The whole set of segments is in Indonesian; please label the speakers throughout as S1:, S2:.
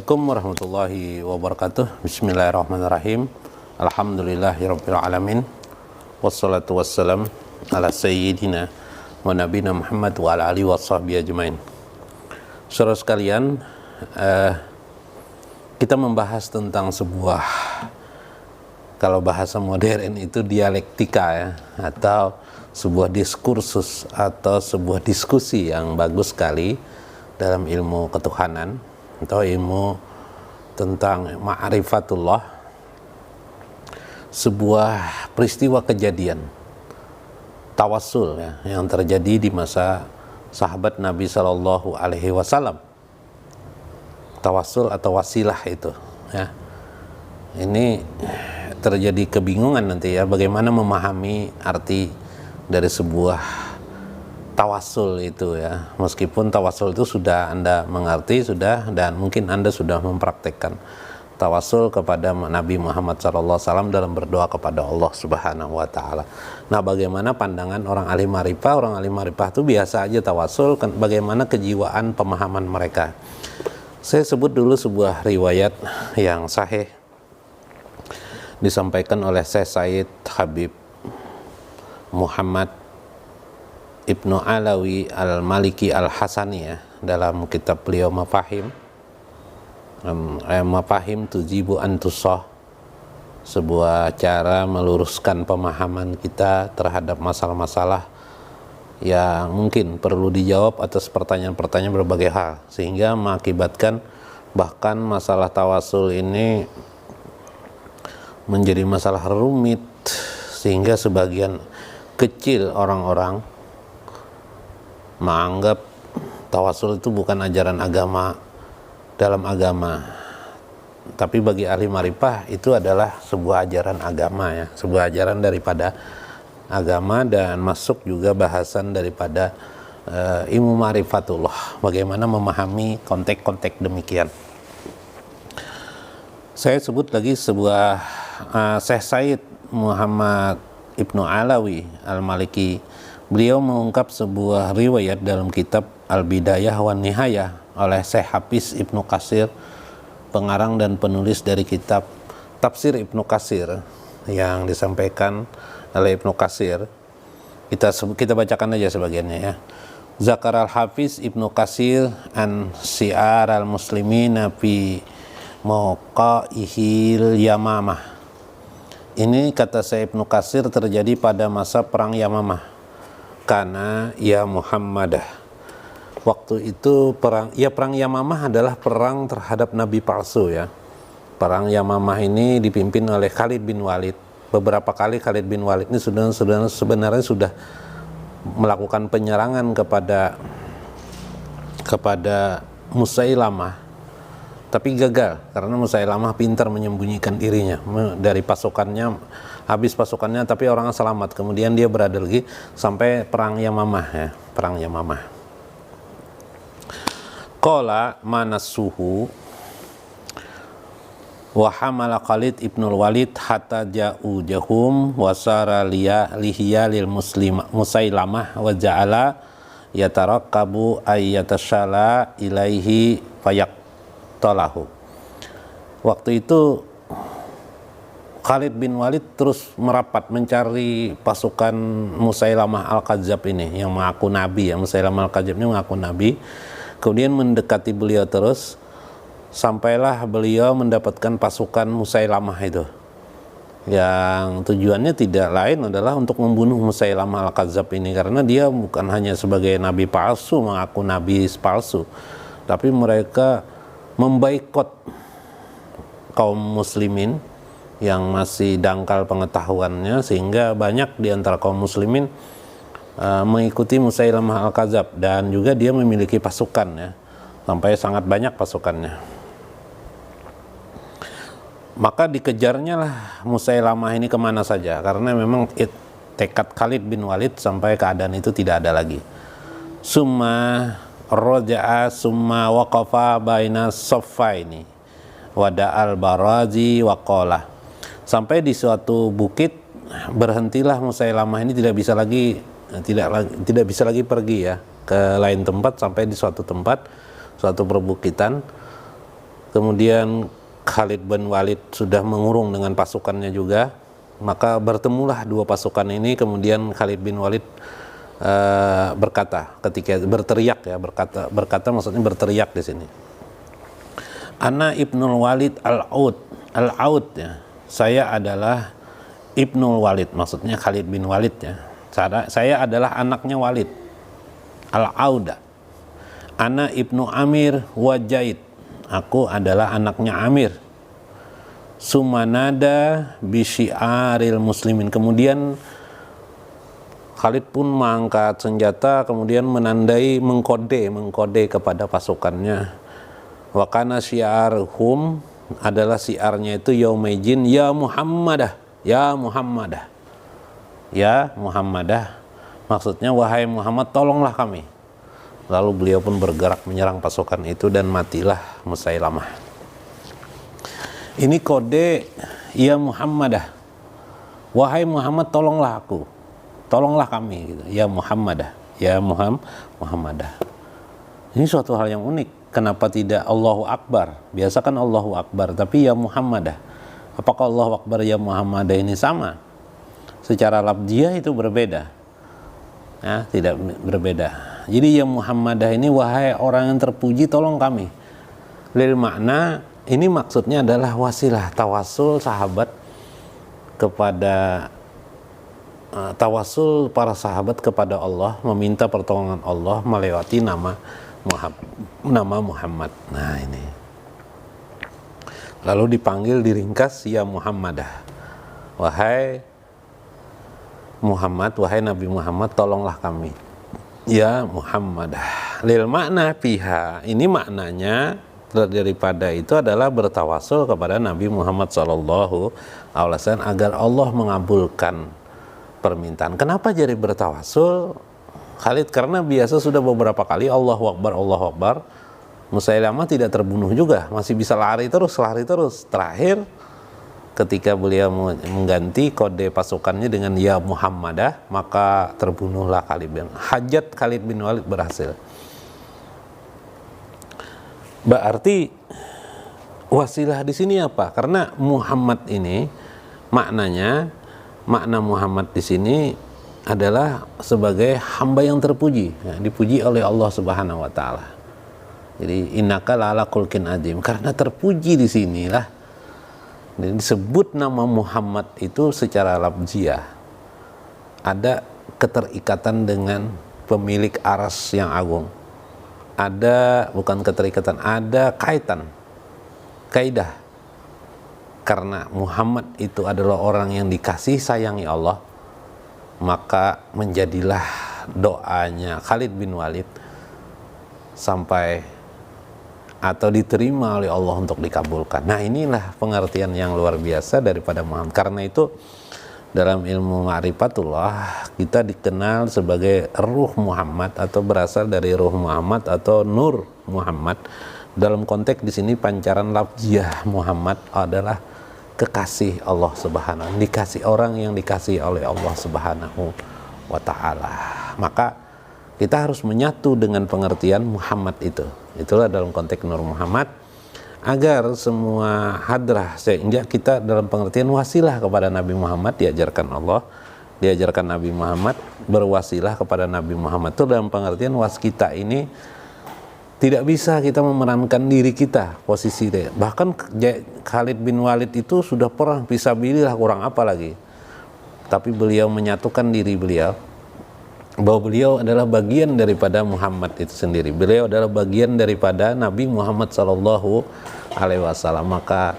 S1: Assalamualaikum warahmatullahi wabarakatuh. Bismillahirrahmanirrahim. Alhamdulillahirabbil alamin. Wassalatu wassalam ala sayyidina wa nabiyina Muhammad wa ala alihi washabbihi ajmain. Saudara sekalian, kita membahas tentang sebuah, kalau bahasa modern itu dialektika ya, atau sebuah diskursus atau sebuah diskusi yang bagus sekali dalam ilmu ketuhanan atau ilmu tentang ma'rifatullah, sebuah peristiwa kejadian tawassul ya, yang terjadi di masa sahabat Nabi Shallallahu Alaihi Wasallam. Tawassul atau wasilah itu ya, ini terjadi kebingungan nanti ya, bagaimana memahami arti dari sebuah tawassul itu ya, meskipun tawassul itu sudah Anda mengerti sudah, dan mungkin Anda sudah mempraktekkan tawassul kepada Nabi Muhammad SAW dalam berdoa kepada Allah Subhanahu wa Ta'ala. Nah, bagaimana pandangan orang ahli ma'rifah? Orang ahli ma'rifah itu biasa aja tawassul, bagaimana kejiwaan pemahaman mereka. Saya sebut dulu sebuah riwayat yang sahih disampaikan oleh Syekh Said Habib Muhammad Ibnu Alawi Al-Maliki Al-Hasani ya, dalam kitab beliau Mafahim Tujibu Antusah, sebuah cara meluruskan pemahaman kita terhadap masalah-masalah yang mungkin perlu dijawab atas pertanyaan-pertanyaan berbagai hal, sehingga mengakibatkan bahkan masalah tawasul ini menjadi masalah rumit, sehingga sebagian kecil orang-orang menganggap tawasul itu bukan ajaran agama dalam agama, tapi bagi ahli ma'rifah itu adalah sebuah ajaran agama ya, sebuah ajaran daripada agama, dan masuk juga bahasan daripada ilmu ma'rifatullah, bagaimana memahami konteks-konteks demikian. Saya sebut lagi sebuah Syekh Said Muhammad Ibnu Alawi Al-Maliki. Beliau mengungkap sebuah riwayat dalam kitab Al-Bidayah wan Nihayah oleh Syekh Hafiz Ibnu Katsir, pengarang dan penulis dari kitab Tafsir Ibnu Katsir yang disampaikan oleh Ibnu Katsir. Kita bacakan aja sebagiannya ya. Zakar al-Hafiz Ibnu Katsir an si'ar al-muslimina fi mawqa'ihil Yamamah. Ini kata saya Ibnu Katsir terjadi pada masa perang Yamamah. Karena ya Muhammadah, waktu itu perang Yamamah adalah perang terhadap Nabi palsu ya. Perang Yamamah ini dipimpin oleh Khalid bin Walid. Beberapa kali Khalid bin Walid ini sebenarnya sudah melakukan penyerangan kepada Musailamah, tapi gagal karena Musailamah pintar menyembunyikan dirinya dari pasukannya. Habis pasukannya tapi orangnya selamat, kemudian dia berada lagi sampai perang Yamamah ya, perang Yamamah. Qala manasuhu wa hamala Khalid ibnul Walid hatta ja'u jahum wa sara lihiya lil Musailamah wa ja'ala yatarakkabu ayyatashala ilaihi fayaqtalahu. Waktu itu Khalid bin Walid terus merapat mencari pasukan Musailamah Al-Kadzab ini yang mengaku nabi ya. Musailamah Al-Kadzab ini mengaku nabi, kemudian mendekati beliau terus, sampailah beliau mendapatkan pasukan Musailamah itu, yang tujuannya tidak lain adalah untuk membunuh Musailamah Al-Kadzab ini, karena dia bukan hanya sebagai nabi palsu, mengaku nabi palsu, tapi mereka memboikot kaum muslimin yang masih dangkal pengetahuannya, sehingga banyak di antara kaum muslimin mengikuti Musailamah Al-Kadzab, dan juga dia memiliki pasukan ya, sampai sangat banyak pasukannya. Maka dikejarnya lah Musailamah ini kemana saja, karena memang tekad Khalid bin Walid sampai keadaan itu tidak ada lagi. Summa roja'a summa waqafa baina saffaini wada'al barazi waqala. Sampai di suatu bukit berhentilah Musailamah ini, tidak bisa lagi pergi ya ke lain tempat, sampai di suatu tempat, suatu perbukitan, Kemudian Khalid bin Walid sudah mengurung dengan pasukannya juga, maka bertemulah dua pasukan ini. Kemudian Khalid bin Walid berkata, ketika berteriak ya, berkata maksudnya berteriak di sini. Ana Ibnul Walid al-Aud ya. Saya adalah Ibnul Walid, maksudnya Khalid bin Walid ya. Saya adalah anaknya Walid al-Auda. Ana Ibnu Amir wa Jaid. Aku adalah anaknya Amir. Sumanada bisyiaril muslimin. Kemudian Khalid pun mengangkat senjata, kemudian mengkode kepada pasukannya. Wa kana syiarhum, adalah syiarnya itu yaumijin ya Muhammadah, ya Muhammadah. Ya Muhammadah, maksudnya wahai Muhammad tolonglah kami. Lalu beliau pun bergerak menyerang pasukan itu dan matilah Musailamah. Ini kode ya Muhammadah, wahai Muhammad tolonglah aku, tolonglah kami gitu. Ya Muhammadah, ya Muhammadah. Ini suatu hal yang unik. Kenapa tidak Allahu Akbar? Biasa kan Allahu Akbar, tapi ya Muhammadah. Apakah Allahu Akbar ya Muhammadah ini sama? Secara lafziah itu berbeda. Nah, tidak berbeda. Jadi ya Muhammadah ini wahai orang yang terpuji tolong kami. Lil makna ini maksudnya adalah wasilah tawasul sahabat kepada tawasul para sahabat kepada Allah, meminta pertolongan Allah melewati nama Muhammad. Nah ini. Lalu dipanggil diringkas ya Muhammadah. Wahai Muhammad, wahai Nabi Muhammad tolonglah kami. Ya Muhammadah. Lil makna fiha. Ini maknanya daripada itu adalah bertawasul kepada Nabi Muhammad SAW agar Allah mengabulkan permintaan. Kenapa jadi bertawasul? Khalid karena biasa sudah beberapa kali Allahu Akbar, Allahu Akbar. Musailamah tidak terbunuh juga, masih bisa lari terus. Terakhir ketika beliau mengganti kode pasukannya dengan ya Muhammadah, maka terbunuhlah Hajat Khalid bin Walid berhasil. Berarti wasilah di sini apa? Karena Muhammad ini maknanya, makna Muhammad di sini adalah sebagai hamba yang terpuji, ya, dipuji oleh Allah Subhanahu wa taala. Jadi innaka la'ala khulqin adzim, karena terpuji di sinilah disebut nama Muhammad itu secara lafziah. Ada keterikatan dengan pemilik aras yang agung. Ada bukan keterikatan, ada kaidah. Karena Muhammad itu adalah orang yang dikasih sayangi Allah, maka menjadilah doanya Khalid bin Walid sampai atau diterima oleh Allah untuk dikabulkan. Nah inilah pengertian yang luar biasa daripada Muhammad. Karena itu dalam ilmu ma'rifatullah kita dikenal sebagai ruh Muhammad atau berasal dari ruh Muhammad atau nur Muhammad. Dalam konteks di sini pancaran lafziah Muhammad adalah kekasih Allah Subhanahu, dikasih orang yang dikasih oleh Allah Subhanahu wa taala. Maka kita harus menyatu dengan pengertian Muhammad itu. Itulah dalam konteks Nur Muhammad, agar semua hadrah, sehingga kita dalam pengertian wasilah kepada Nabi Muhammad diajarkan Allah, diajarkan Nabi Muhammad berwasilah kepada Nabi Muhammad. Itu dalam pengertian kita ini tidak bisa kita memerankan diri kita posisi dia. Bahkan Khalid bin Walid itu sudah pernah fisabilillah, kurang apa lagi. Tapi beliau menyatukan diri beliau bahwa beliau adalah bagian daripada Muhammad itu sendiri. Beliau adalah bagian daripada Nabi Muhammad SAW. Maka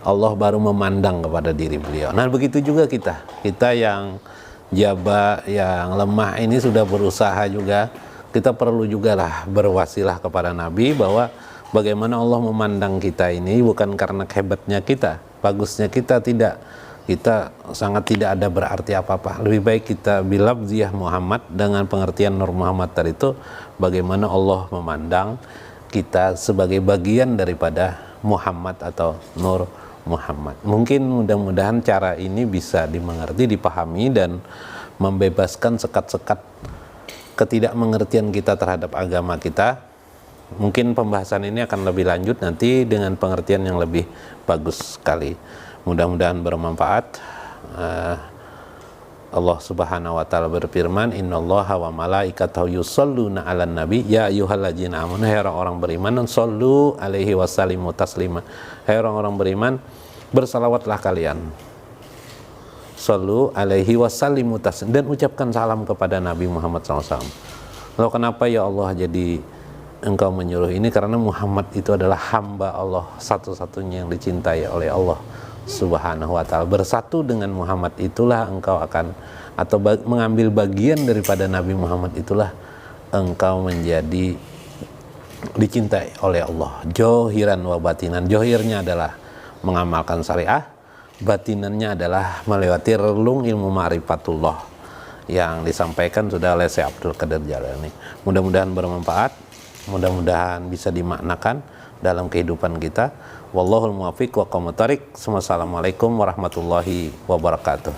S1: Allah baru memandang kepada diri beliau. Nah begitu juga kita yang jaba, yang lemah ini sudah berusaha juga. Kita perlu juga lah berwasilah kepada Nabi bahwa bagaimana Allah memandang kita ini bukan karena hebatnya kita, bagusnya kita, tidak. Kita sangat tidak ada berarti apa-apa. Lebih baik kita bilafziyah Muhammad dengan pengertian Nur Muhammad tadi itu, bagaimana Allah memandang kita sebagai bagian daripada Muhammad atau Nur Muhammad. Mungkin mudah-mudahan cara ini bisa dimengerti, dipahami, dan membebaskan sekat-sekat ketidakmengertian kita terhadap agama kita. Mungkin pembahasan ini akan lebih lanjut nanti dengan pengertian yang lebih bagus sekali. Mudah-mudahan bermanfaat. Allah Subhanahu wa taala berfirman, "Innallaha wa malaikatahu yusholluna 'alan nabi ya ayyuhalladzina amanu." Hai orang beriman, shollu alaihi wasallimu taslima. Hai orang beriman, bersalawatlah kalian. Shollu alaihi wasallimu taslima, dan ucapkan salam kepada Nabi Muhammad SAW. Lalu kenapa ya Allah jadi engkau menyuruh ini? Karena Muhammad itu adalah hamba Allah satu-satunya yang dicintai oleh Allah Subhanahu wa ta'ala. Bersatu dengan Muhammad itulah engkau akan, atau mengambil bagian daripada Nabi Muhammad itulah engkau menjadi dicintai oleh Allah. Johiran wa batinan. Johirnya adalah mengamalkan syariah, batinannya adalah melewati relung ilmu ma'rifatullah yang disampaikan sudah oleh Syekh Abdul Qadir Jalani. Mudah-mudahan bermanfaat, mudah-mudahan bisa dimaknakan dalam kehidupan kita. Wallahul muwaffiq wa aqwamut thoriq. Wassalamualaikum warahmatullahi wabarakatuh.